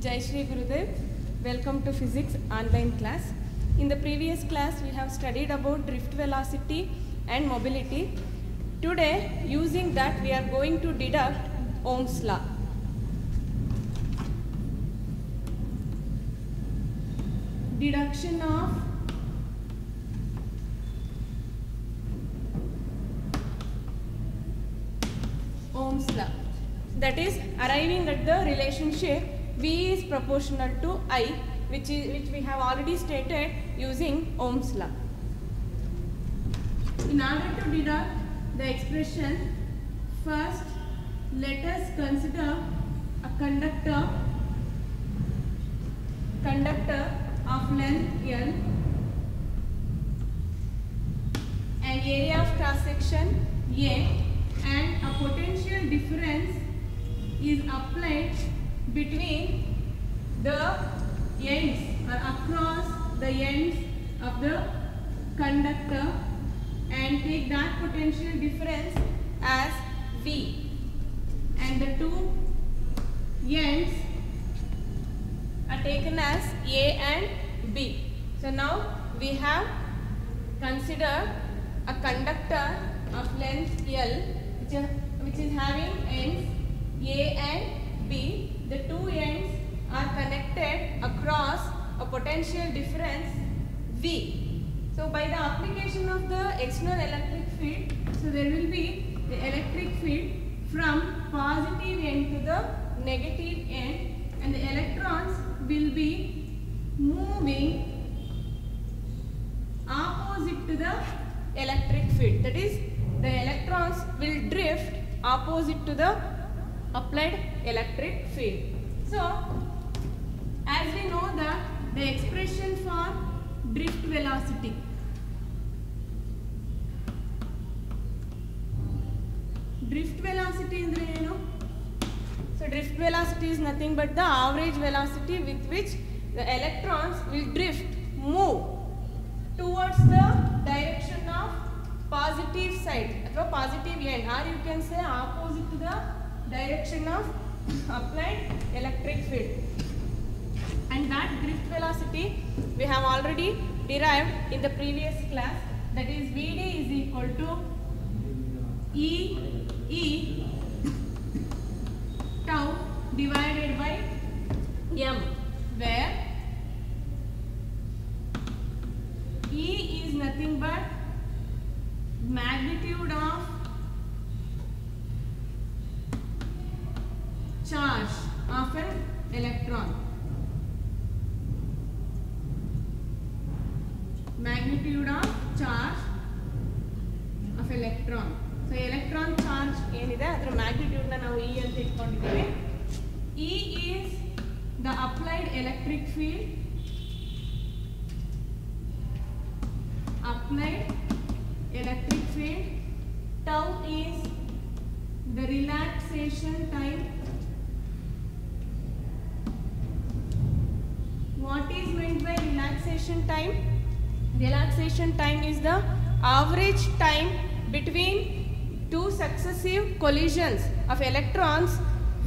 Jai Shri Gurudev. Welcome to physics online class. In the previous class we have studied about drift velocity and mobility. Today using that we are going to deduct Ohm's law. Deduction of Ohm's law. That is arriving at the relationship V is proportional to I, which we have already stated using Ohm's law. In order to deduct the expression, first let us consider a conductor of length L, an area of cross section A, and a potential difference is applied between the ends or across the ends of the conductor, and take that potential difference as V, and the two ends are taken as A and B. So now we have considered a conductor of length L which is having ends A and B. The two ends are connected across a potential difference V. So by the application of the external electric field, so there will be the electric field from positive end to the negative end, and the electrons will be moving opposite to the electric field. That is, the electrons will drift opposite to the applied electric field. So, as we know that the expression for drift velocity, andre eno? So drift velocity is nothing but the average velocity with which the electrons will move towards the direction of positive side or positive end, or you can say opposite to the direction of applied electric field. And that drift velocity we have already derived in the previous class, that is Vd is equal to E tau divided by m, where E is nothing but magnitude of charge of an electron. Magnitude of charge of electron. So electron charge ಏನಿದೆ ಅದರ magnitude ನ ನಾವು E ಅಂತ ಇಟ್ಕೊಂಡಿದ್ದೇವೆ. E is the applied electric field. Applied electric field. Tau is the relaxation time. What is meant by relaxation time? Relaxation time is the average time between two successive collisions of electrons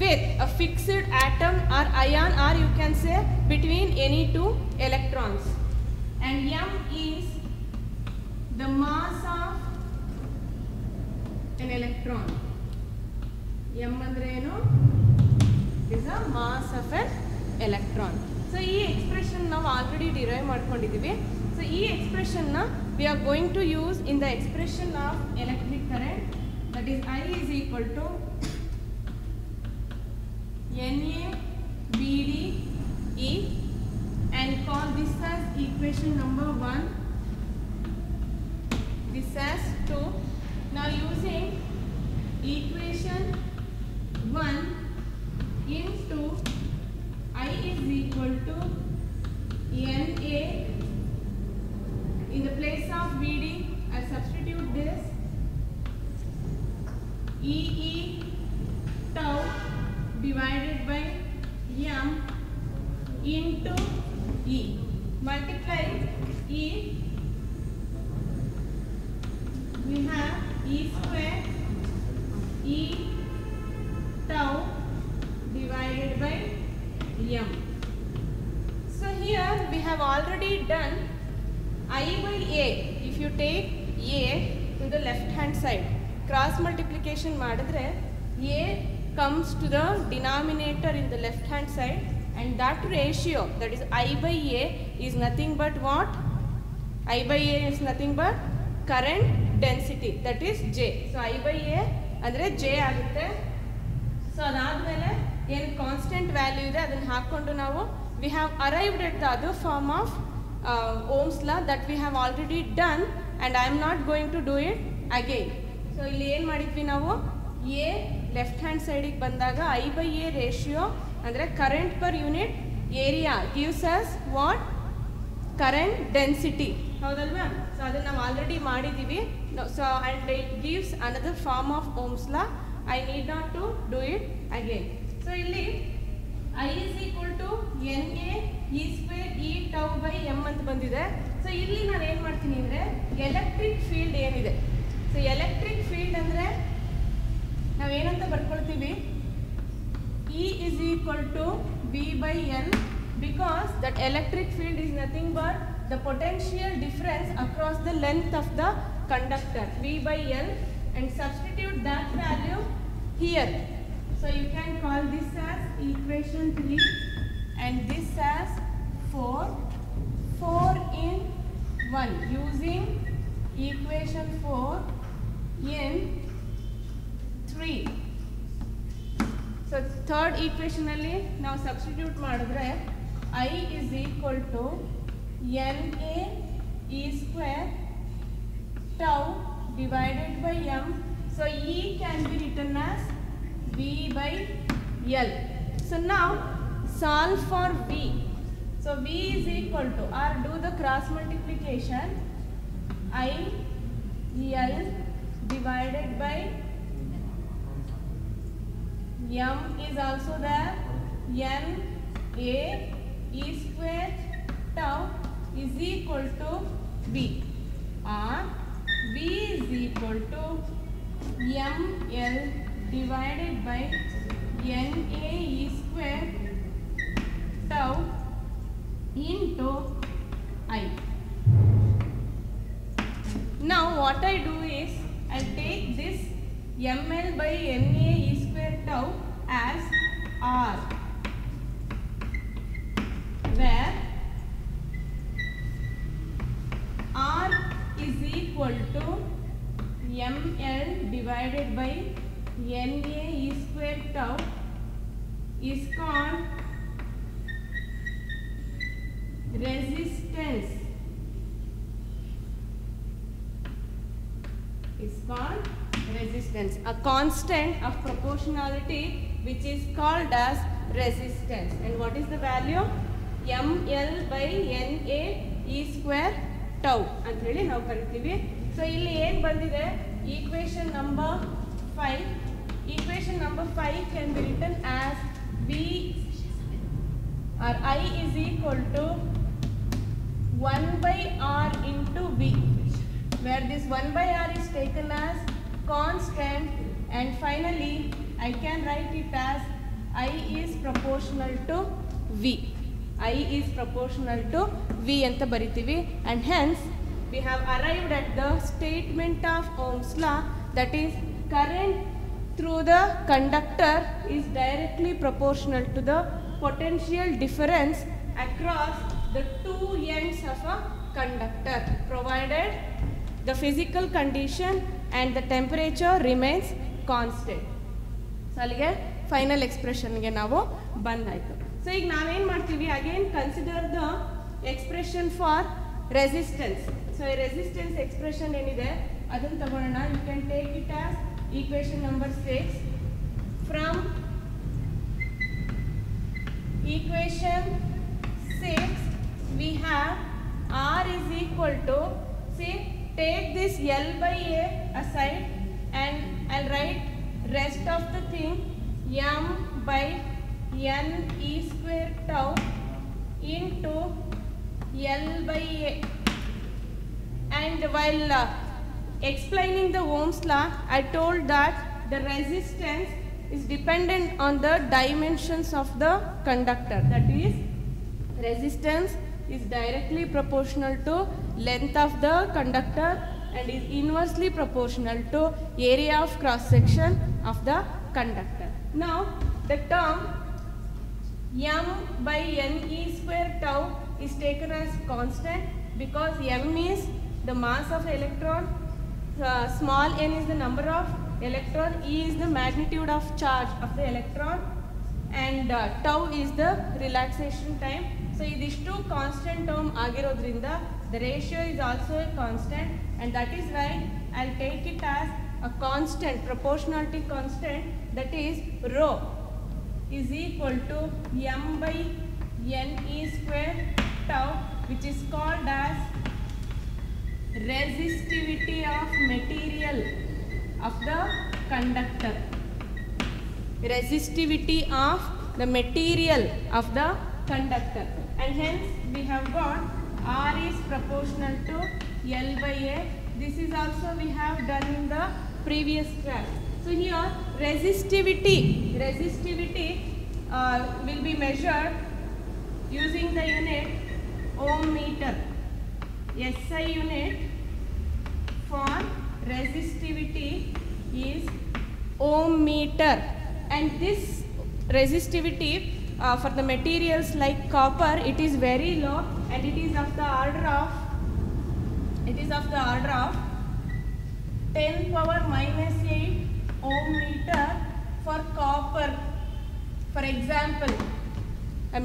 with a fixed atom or ion, or you can say between any two electrons. And m is the mass of an electron. M andre eno? Is the mass of an electron. So ee expression now already derive ಮಾಡ್ಕೊಂಡಿದ್ದೀವಿ. So ee expression na we are going to use in the expression of electric current, that is I is equal to NABDE, and call this as equation number 1, this as 2. Now using equation 1 into I is equal to NA, in the place of VD I substitute this EE tau divided by m into E. Multiply E, we have E square E tau divided by m. we have already done I by A. If you take A to the left hand side, cross multiplication madidre A comes to the denominator in the left hand side, and that ratio, that is I by A, is nothing but what? I by A is nothing but current density, that is J. So I by A andre J agutte. So adadmele ಏನು constant value ಇದೆ ಅದನ್ನು ಹಾಕ್ಕೊಂಡು ನಾವು we have arrived at the other form of Ohm's law that we have already done, and I am not going to do it again. So ಇಲ್ಲಿ ಏನು ಮಾಡಿದ್ವಿ ನಾವು, A left hand ಸೈಡಿಗೆ ಬಂದಾಗ I by A ರೇಷಿಯೋ ಅಂದರೆ current per unit area gives us what? Current density, ಹೌದಲ್ವಾ? So ಅದನ್ನು ನಾವು ಆಲ್ರೆಡಿ ಮಾಡಿದ್ದೀವಿ. So and it gives another form of Ohm's law. I need not to do it again. So ಇಲ್ಲಿ I is equal to NA E square E tau by M ಅಂತ ಬಂದಿದೆ. So ಇಲ್ಲಿ ನಾನು ಏನು ಮಾಡ್ತೀನಿ ಅಂದರೆ ಎಲೆಕ್ಟ್ರಿಕ್ ಫೀಲ್ಡ್ ಏನಿದೆ, so electric field ಅಂದರೆ ನಾವೇನಂತ ಬರ್ಕೊಳ್ತೀವಿ, E is equal to V by N, because that electric field is nothing but the potential difference across the length of the conductor, V by L, and substitute that value here. So you can call this as equation 3 and this as 4 in 1 using equation 4 in 3. So third equation alli now substitute madidre I is equal to NA E square tau divided by M. So E can be written as V by L. So now solve for V. So V is equal to, or do the cross multiplication, I L divided by M is also there, N A E square tau is equal to V, or V is equal to M L divided by NA E square tau into I. Now what I do is I take this ML by NA E square tau as R, where R is equal to ML divided by NA E square tau is called resistance. Is called resistance, a constant of proportionality which is called as resistance. And what is the value? ML by NA E square tau ಅಂತ ಹೇಳಿ ನಾವು ಕರಿತೀವಿ. So ಇಲ್ಲಿ ಏನು ಬಂದಿದೆ, equation number 5. Equation number 5 can be written as V or I is equal to 1 by R into V, where this 1 by R is taken as constant, and finally I can write it as I is proportional to V. I is proportional to V anta baritivi, and hence we have arrived at the statement of Ohm's law, that is current through the conductor is directly proportional to the potential difference across the two ends of a conductor, provided the physical condition and the temperature remains constant. So alige final expression ge ನಾವು ಬಂದಾಯ್ತು. So ಈಗ ನಾವೇನು ಮಾಡ್ತೀವಿ, again consider the expression for resistance. So a resistance expression ಏನಿದೆ ಅದನ್ನು ತಗೊಳ್ಳೋಣ. You can take it as equation number 6. From equation 6 we have R is equal to, see, take this L by A aside and I'll write rest of the thing M by N E square tau into L by A. And while explaining the Ohm's law, I told that the resistance is dependent on the dimensions of the conductor, that is resistance is directly proportional to length of the conductor and is inversely proportional to area of cross section of the conductor. Now the term m by ne square tau is taken as constant because m is the mass of electron, small n is the number of electron, E is the magnitude of charge of the electron, and tau is the relaxation time. So these two constant term ಆಗಿರೋದ್ರಿಂದ the ratio is also a constant, and that is why I'll take it as a constant, proportionality constant, that is rho is equal to m by ne square tau, which is called as resistivity of material of the conductor. Resistivity of the material of the conductor, and hence we have got R is proportional to L by A. This is also we have done in the previous class. So here resistivity will be measured using the unit ohm meter. SI unit for resistivity is ohm meter, and this resistivity for the materials like copper, it is very low, and it is of the order of 10 power minus 8 ohm meter for copper. For example,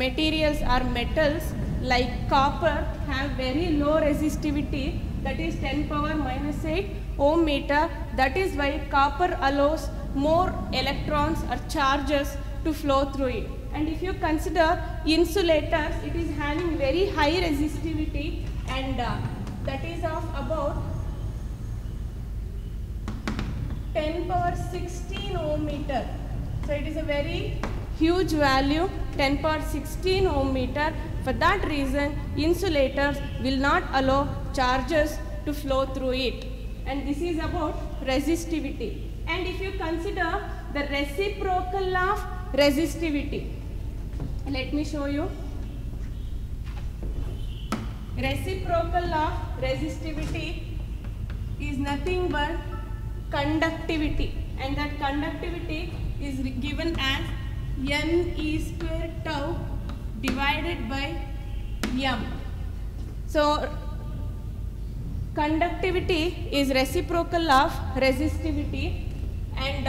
materials or metals like copper have very low resistivity, that is 10 power minus 8 ohm meter. That is why copper allows more electrons or charges to flow through it. And if you consider insulators, it is having very high resistivity, and that is of about 10 power 16 ohm meter. So it is a very huge value, 10 power 16 ohm meter. For that reason, insulators will not allow charges to flow through it, and this is about resistivity. And if you consider the reciprocal of resistivity, let me show you. Reciprocal of resistivity is nothing but conductivity, and that conductivity is given as ne square tau divided by m. So conductivity is reciprocal of resistivity, and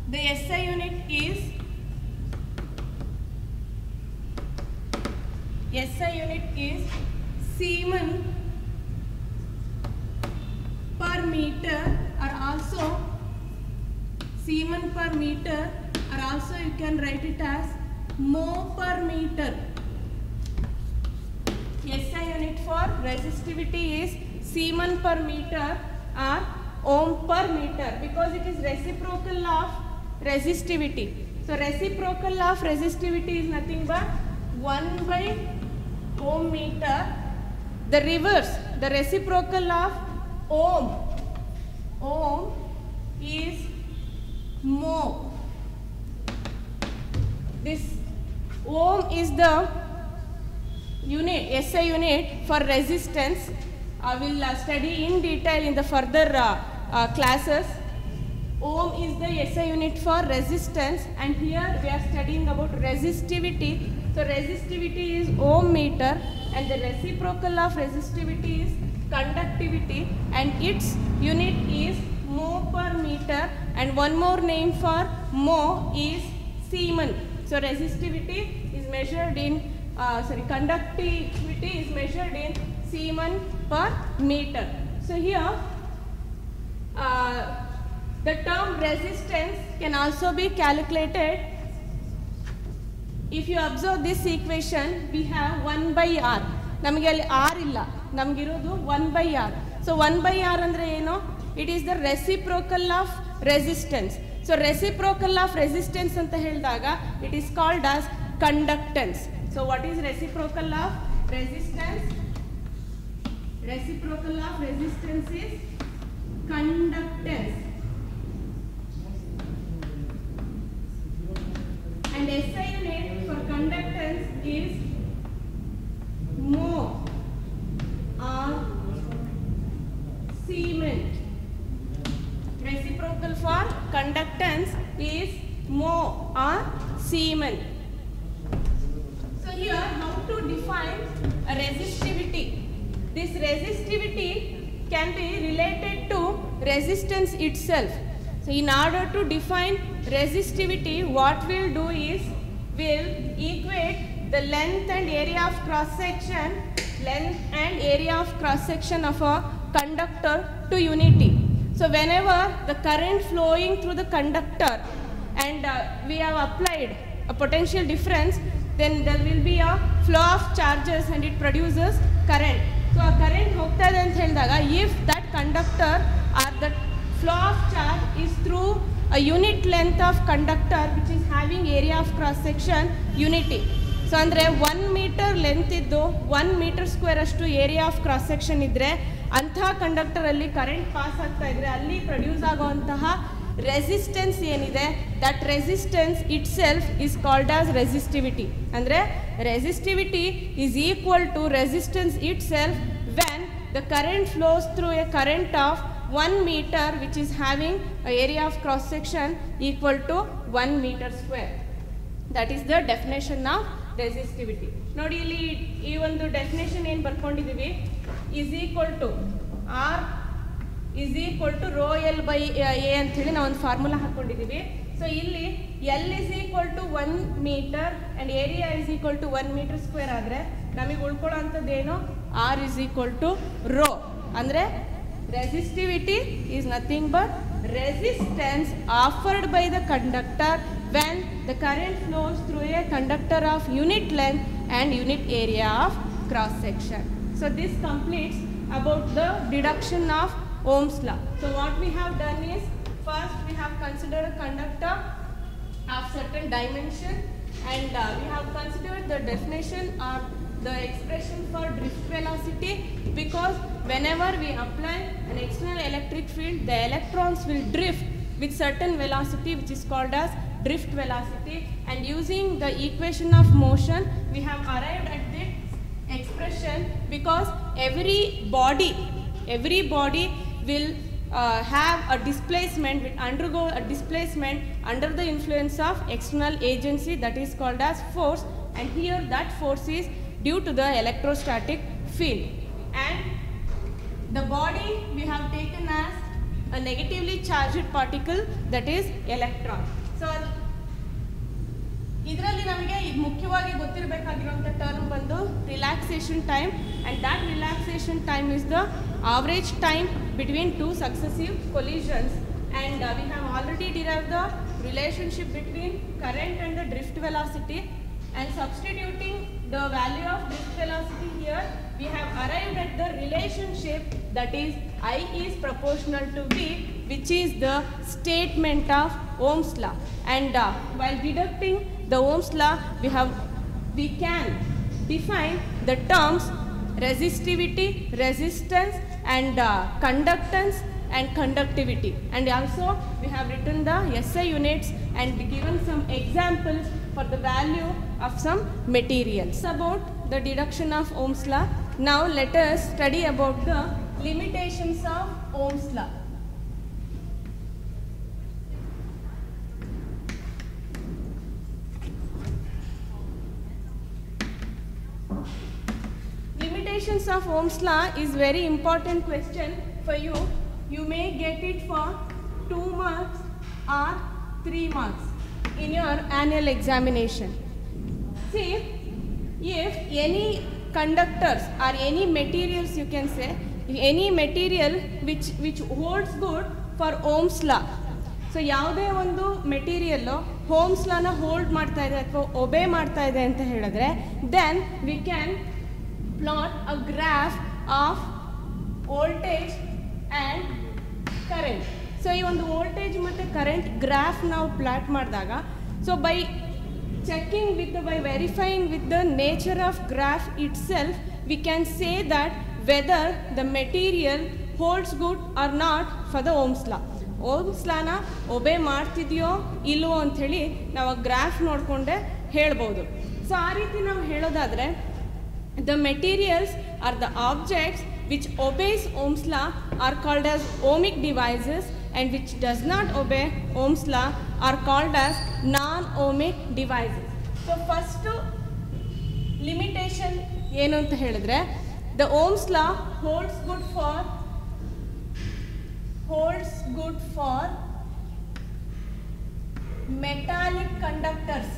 the SI unit is Siemens per meter, or also Siemens per meter, or also you can write it as mho per meter. SI unit for resistivity is Siemens per meter or ohm per meter, because it is reciprocal of resistivity. So reciprocal of resistivity is nothing but 1 by ohm meter. The reverse, the reciprocal of ohm is mho. This ohm is the unit, SI unit for resistance. I will study in detail in the further classes. Ohm is the SI unit for resistance, and here we are studying about resistivity. So resistivity is ohm meter, and the reciprocal of resistivity is conductivity, and its unit is mho per meter, and one more name for mho is Siemens. So resistivity is measured in conductivity is measured in Siemens per meter. So here the term resistance can also be calculated. If you observe this equation, we have 1 by R. ನಮಗೆ ಅಲ್ಲಿ R ಇಲ್ಲ, ನಮಗಿರೋದು 1 by R. So 1 by R ಅಂದರೆ ಏನು? It is the reciprocal of resistance. So reciprocal of resistance ಅಂತ ಹೇಳಿದಾಗ it is called as conductance. So what is reciprocal of resistance? Reciprocal of resistance is conductance. And SI unit for conductance is Siemens. Reciprocal for conductance is mho or Siemens. So here how to define a resistivity. This resistivity can be related to resistance itself. So in order to define resistivity, what we'll do is we'll equate the length and area of cross section of a conductor to unity. So whenever the current flowing through the conductor and we have applied a potential difference, then there will be a flow of charges and it produces current. So a current hogta ide anta helidaga, if that conductor or the flow of charge is through a unit length of conductor which is having area of cross section unity. So andre 1 meter length iddu 1 meter square ashtu area of cross section idre antha conductor alli current pass agta idre alli produce aguvantaha resistance ಏನಿದೆ, that resistance itself is called as resistivity. ಅಂದರೆ resistivity is equal to resistance itself when the current flows through a current of 1 meter which is having a area of cross section equal to 1 meter square. That is the definition of resistivity. ನೋಡಿ ಇಲ್ಲಿ ಈ ಒಂದು definition ಏನು ಬರ್ಕೊಂಡಿದ್ದೀವಿ, is equal to R is equal to rho L by A ಅಂತ ಹೇಳಿ ನಾವು ಒಂದು formula ಹಾಕೊಂಡಿದ್ದೀವಿ. So ಇಲ್ಲಿ L is equal to 1 meter and area is equal to 1 meter square ಆದರೆ ನಮಗೆ ಉಳ್ಕೊಳ್ಳೋ ಅಂಥದ್ದೇನು R is equal to rho. ಅಂದರೆ resistivity is nothing but resistance offered by the conductor when the current flows through a conductor of unit length and unit area of cross section. So this completes about the deduction of Ohm's law. So what we have done is, first we have considered a conductor of certain dimension and we have considered the definition or the expression for drift velocity, because whenever we apply an external electric field, the electrons will drift with certain velocity which is called as drift velocity, and using the equation of motion we have arrived at this expression, because every body will have a displacement, will undergo a displacement under the influence of external agency, that is called as force, and here that force is due to the electrostatic field. And the body we have taken as a negatively charged particle, that is electron. So ಇದರಲ್ಲಿ ನಮಗೆ ಮುಖ್ಯವಾಗಿ ಗೊತ್ತಿರಬೇಕಾಗಿರುವಂಥ term ಬಂದು relaxation time, and that relaxation time is the average time between two successive collisions, and we have already derived the relationship between current and the drift velocity, and substituting the value of drift velocity here we have arrived at the relationship, that is I is proportional to V, which is the statement of Ohm's law. And while deducting the Ohm's law we can define the terms resistivity, resistance, and conductance and conductivity, and also we have written the SI units and given some examples for the value of some materials. About the deduction of Ohm's law, now let us study about the limitations of Ohm's law. Limitations of Ohm's law is very important question for you. You may get it for 2 marks or 3 marks in your annual examination. See, if any conductors or any materials, you can say any material which holds good for Ohm's law. So ಯಾವುದೇ ಒಂದು material Ohm's law ನ hold ಮಾಡ್ತಾ ಇದೆ ಅಥವಾ ಒಬೇ ಮಾಡ್ತಾ ಇದೆ ಅಂತ ಹೇಳಿದ್ರೆ, then we can plot a graph of voltage and current. So ಈ ಒಂದು ವೋಲ್ಟೇಜ್ ಮತ್ತು ಕರೆಂಟ್ ಗ್ರಾಫ್ ನಾವು ಪ್ಲಾಟ್ ಮಾಡಿದಾಗ, so by verifying with the nature of graph itself, we can say that whether the material holds good or not for the Ohm's law. Ohm's law ನ ಒಬೇ ಮಾಡ್ತಿದೆಯೋ ಇಲ್ವೋ ಅಂಥೇಳಿ ನಾವು ಆ ಗ್ರಾಫ್ ನೋಡಿಕೊಂಡೆ ಹೇಳ್ಬೋದು. ಸೊ ಆ ರೀತಿ ನಾವು ಹೇಳೋದಾದರೆ, the materials or the objects which obeys Ohm's law are called as ohmic devices, and which does not obey Ohm's law are called as non-ohmic devices. So first limitation ಏನು ಅಂತ ಹೇಳಿದ್ರೆ, the Ohm's law holds good for metallic conductors.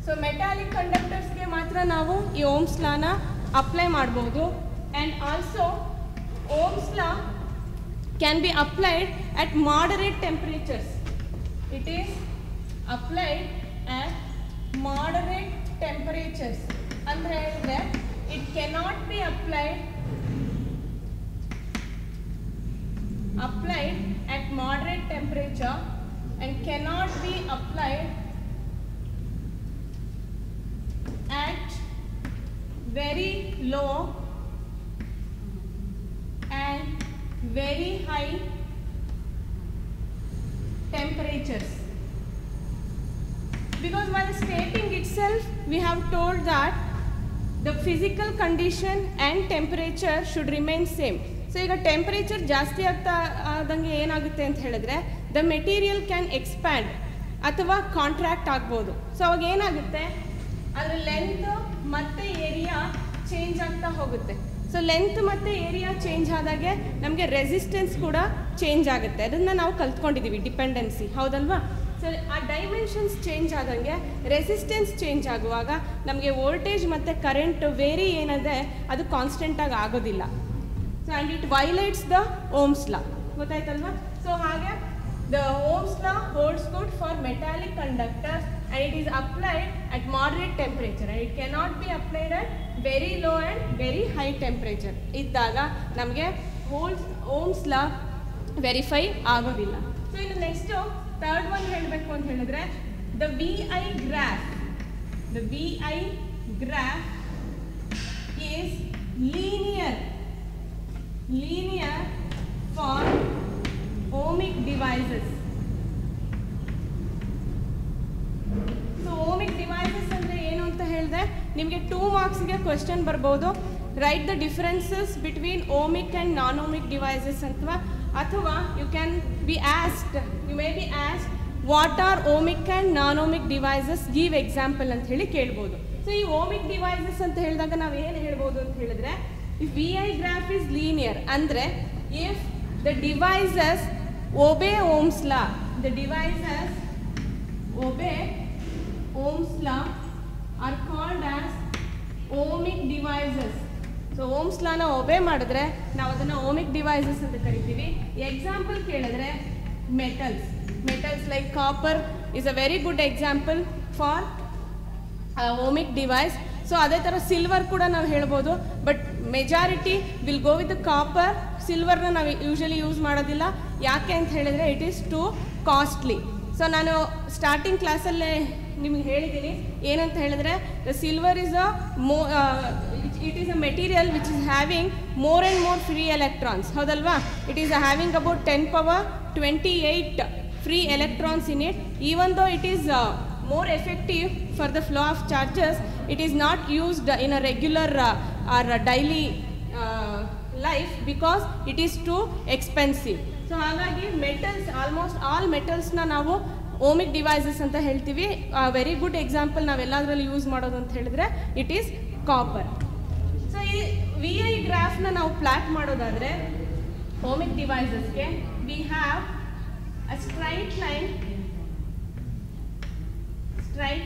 So metallic conductors ಗೆ ಮಾತ್ರ ನಾವು ಈ Ohm's law ನ apply ಮಾಡಬಹುದು. And also Ohm's law can be applied at moderate temperatures. It is applied at moderate temperatures. ಅಂದ್ರೆ ಹೇಳಿದ್ರೆ it cannot be applied at moderate temperature and cannot be applied at very low and very high temperatures. Because while stating itself, we have told that the physical condition and temperature should remain same. So ಈಗ temperature ಜಾಸ್ತಿ ಆಗ್ತಾ ಆದಂಗೆ ಏನಾಗುತ್ತೆ ಅಂತ ಹೇಳಿದ್ರೆ, the material can expand ಅಥವಾ contract ಆಗ್ಬೋದು. So ಅವಾಗ ಏನಾಗುತ್ತೆ, ಅದರ ಲೆಂತ್ ಮತ್ತು ಏರಿಯಾ ಚೇಂಜ್ ಆಗ್ತಾ ಹೋಗುತ್ತೆ. ಸೊ ಲೆಂತ್ ಮತ್ತು ಏರಿಯಾ ಚೇಂಜ್ ಆದಾಗೆ ನಮಗೆ ರೆಸಿಸ್ಟೆನ್ಸ್ ಕೂಡ ಚೇಂಜ್ ಆಗುತ್ತೆ. ಅದನ್ನು ನಾವು ಕಲ್ತ್ಕೊಂಡಿದ್ದೀವಿ, ಡಿಪೆಂಡೆನ್ಸಿ, ಹೌದಲ್ವಾ? ಸೊ ಆ ಡೈಮೆನ್ಷನ್ಸ್ ಚೇಂಜ್ ಆದಂಗೆ ರೆಸಿಸ್ಟೆನ್ಸ್ ಚೇಂಜ್ ಆಗುವಾಗ ನಮಗೆ ವೋಲ್ಟೇಜ್ ಮತ್ತು ಕರೆಂಟ್ ವೇರಿ ಏನಿದೆ ಅದು ಕಾನ್ಸ್ಟೆಂಟಾಗಿ ಆಗೋದಿಲ್ಲ. So and it violates the Ohm's law. ಗೊತ್ತಾಯ್ತಲ್ವಾ? ಸೊ ಹಾಗೆ the Ohm's law holds good for metallic conductors and it is applied at moderate temperature and it cannot be applied at very low and very high temperature. ಇದ್ದಾಗ ನಮಗೆ Ohm's law verify ಆಗೋದಿಲ್ಲ. So ಇನ್ನು next third one ಹೇಳಬೇಕು ಅಂತ ಹೇಳಿದ್ರೆ, the VI graph is linear for ohmic devices. So ohmic devices ಅಂದ್ರೆ ಏನು ಅಂತ ಹೇಳಿದ್ರೆ, ನಿಮಗೆ 2 ಮಾರ್ಕ್ಸ್ಗೆ ಕ್ವೆಶ್ಚನ್ ಬರ್ಬೋದು. Right the differences between ohmic and non-ohmic devices ಅಥವಾ you may be asked what are ohmic and non-ohmic devices, give example ಅಂತ ಹೇಳಿ ಕೇಳ್ಬೋದು. ಸೊ ಈ ohmic devices ಅಂತ ಹೇಳಿದಾಗ ನಾವು ಏನು ಹೇಳ್ಬೋದು ಅಂತ ಹೇಳಿದ್ರೆ, if VI graph is linear ಅಂದ್ರೆ if the devices obey Ohm's law, are called as ohmic devices. So Ohm's law ನ ಒಬೇ ಮಾಡಿದ್ರೆ ನಾವು ಅದನ್ನು ohmic devices ಅಂತ ಕರಿತೀವಿ. ಎಕ್ಸಾಂಪಲ್ ಕೇಳಿದ್ರೆ metals like copper is a very good example for ohmic device. ಸೊ ಅದೇ ಥರ ಸಿಲ್ವರ್ ಕೂಡ ನಾವು ಹೇಳ್ಬೋದು, but majority will go with copper. ಸಿಲ್ವರ್ನ ನಾವು ಯೂಶಲಿ ಯೂಸ್ ಮಾಡೋದಿಲ್ಲ. ಯಾಕೆ ಅಂತ ಹೇಳಿದರೆ it is too costly. So ನಾನು ಸ್ಟಾರ್ಟಿಂಗ್ ಕ್ಲಾಸಲ್ಲೇ ನಿಮ್ಗೆ ಹೇಳಿದ್ದೀನಿ ಏನಂತ ಹೇಳಿದ್ರೆ, the silver is it is a material which is having more and more free electrons, ಹೌದಲ್ವಾ? It is having about 10⁻28 free electrons in it. Even though it is more effective for the flow of charges, it is not used in a regular or daily life because it is too expensive. So ಹಾಗಾಗಿ metals, almost all ಮೆಟಲ್ಸ್ನ ನಾವು ohmic devices ಅಂತ ಹೇಳ್ತೀವಿ. Very good example ನಾವೆಲ್ಲದರಲ್ಲಿ use ಮಾಡೋದು ಅಂತ ಹೇಳಿದ್ರೆ it is copper. So ಈ VI ಗ್ರಾಫ್ನ ನಾವು plot ಮಾಡೋದಾದರೆ ohmic devices-ಗೆ we have a straight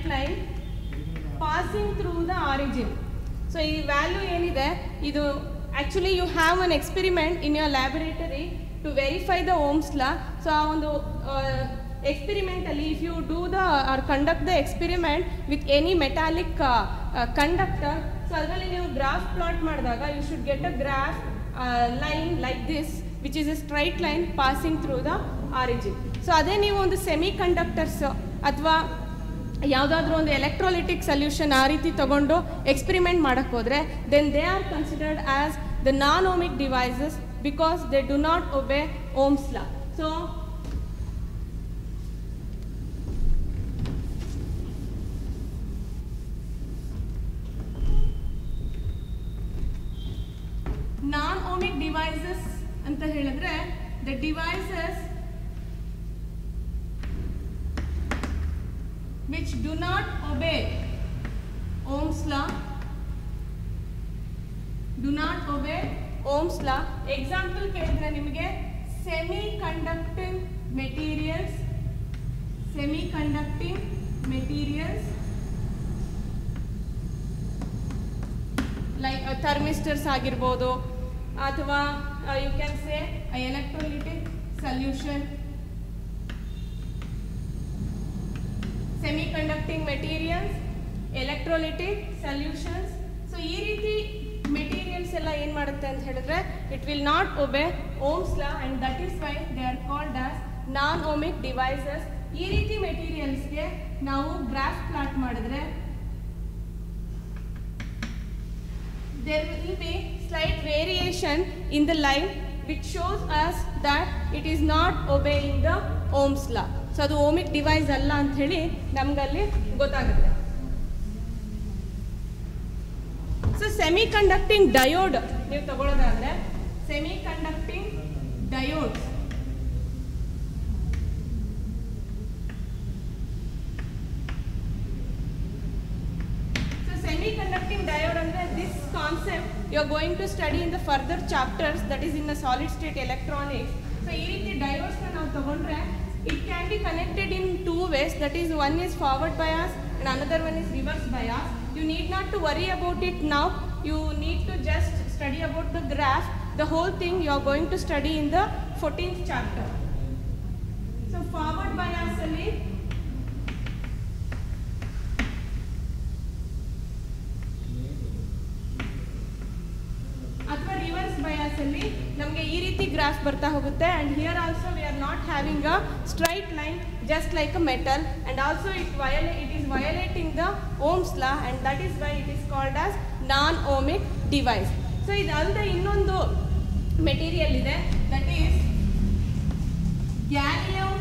line passing through the origin. So ಈ ವ್ಯಾಲ್ಯೂ ಏನಿದೆ ಇದು actually you have an experiment in your laboratory to verify the Ohm's law. So ಆ ಒಂದು ಎಕ್ಸ್ಪೆರಿಮೆಂಟಲ್ಲಿ if you do or conduct the experiment with any metallic conductor, so ಅದರಲ್ಲಿ ನೀವು graph plot ಮಾಡಿದಾಗ you should get a graph line like this which is a straight line passing through the origin. So ಅದೇ ನೀವು ಒಂದು semi conductors ಅಥವಾ ಯಾವುದಾದ್ರೂ ಒಂದು electrolytic solution ಆ ರೀತಿ ತಗೊಂಡು ಎಕ್ಸ್ಪೆರಿಮೆಂಟ್ ಮಾಡೋಕ್ಕೆ ಹೋದರೆ then they are considered as the non ohmic devices because they do not obey Ohm's law. So devices ಅಂತ ಹೇಳಿದ್ರೆ the devices which do not obey Ohm's law, do not obey Ohm's law. Example ಕೇಳಿದ್ರೆ ನಿಮಗೆ semiconducting materials like thermistors ಆಗಿರ್ಬೋದು ಅಥವಾ you can say electrolytic solution, semiconducting materials, electrolytic solutions. So ಈ ರೀತಿ materials ಎಲ್ಲ ಏನು ಮಾಡುತ್ತೆ ಅಂತ ಹೇಳಿದ್ರೆ it will not obey Ohm's law and that is why they are called as non-ohmic devices. ಈ ರೀತಿ ಮೆಟೀರಿಯಲ್ಸ್ಗೆ ನಾವು ಗ್ರಾಫ್ ಪ್ಲಾಟ್ ಮಾಡಿದ್ರೆ there will be slight variation in the line which shows us that it is not obeying the Ohm's law. So ಅದು ಓಮಿಕ್ device ಅಲ್ಲ ಅಂತ ಹೇಳಿ ನಮಗಲ್ಲಿ ಗೊತ್ತಾಗುತ್ತೆ. So ಸೆಮಿಕಂಡಕ್ಟಿಂಗ್ diode ನೀವು ತಗೊಳ್ಳೋದಾದ್ರೆ ಸೆಮಿಕಂಡಕ್ಟಿಂಗ್ ಡಯೋಡ್ semiconducting diode ಅಂದ್ರೆ this concept you are going to study in the further chapters, that is in the solid state electronics. So ಈ ರೀತಿ diodes ನಾವು ತಗೊಂಡ್ರೆ it can be connected in two ways, that is one is forward bias and another one is reverse bias. You need not to worry about it now, you need to just study about the graph. The whole thing you are going to study in the 14th chapter. So forward bias ಅಲ್ಲಿ ಅಥವಾ reverse bias ಅಲ್ಲಿ ನಮಗೆ ಈ ರೀತಿ graph ಬರ್ತಾ ಹೋಗುತ್ತೆ and here also we are not having a straight line just like a metal and also it is violating the Ohm's law and that is why it is called as non-ohmic device. So ಇದಲ್ಲದೆ ಇನ್ನೊಂದು material ಇದೆ, that is gallium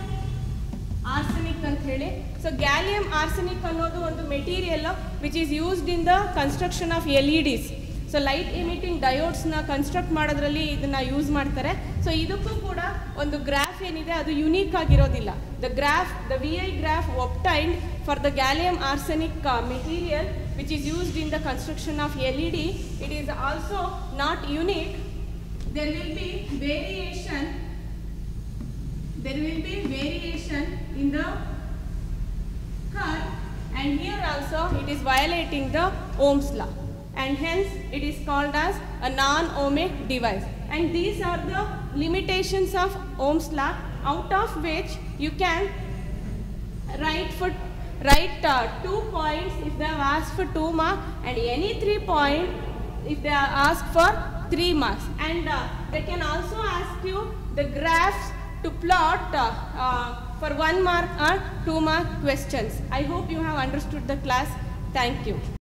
arsenic ಅಂತ ಹೇಳಿ. So gallium arsenic ಅನ್ನೋದು ಒಂದು material which is used in the construction of LEDs. So light emitting ಡಯೋಡ್ಸ್ನ construct ಮಾಡೋದ್ರಲ್ಲಿ ಇದನ್ನು ಯೂಸ್ ಮಾಡ್ತಾರೆ. ಸೊ ಇದಕ್ಕೂ ಕೂಡ ಒಂದು ಗ್ರಾಫ್ ಏನಿದೆ ಅದು ಯುನೀಕ್ ಆಗಿರೋದಿಲ್ಲ. The V I graph obtained for the gallium arsenic material which is used in the construction of LED, it is also not unique. there will be variation in the curve and here also it is violating the Ohm's law. And hence it is called as a non-ohmic device. And these are the limitations of Ohm's law, out of which you can write 2 points if they have asked for 2 marks and any 3 points if they are asked for 3 marks. And they can also ask you the graphs to plot for 1 mark or 2 mark questions. I hope you have understood the class. Thank you.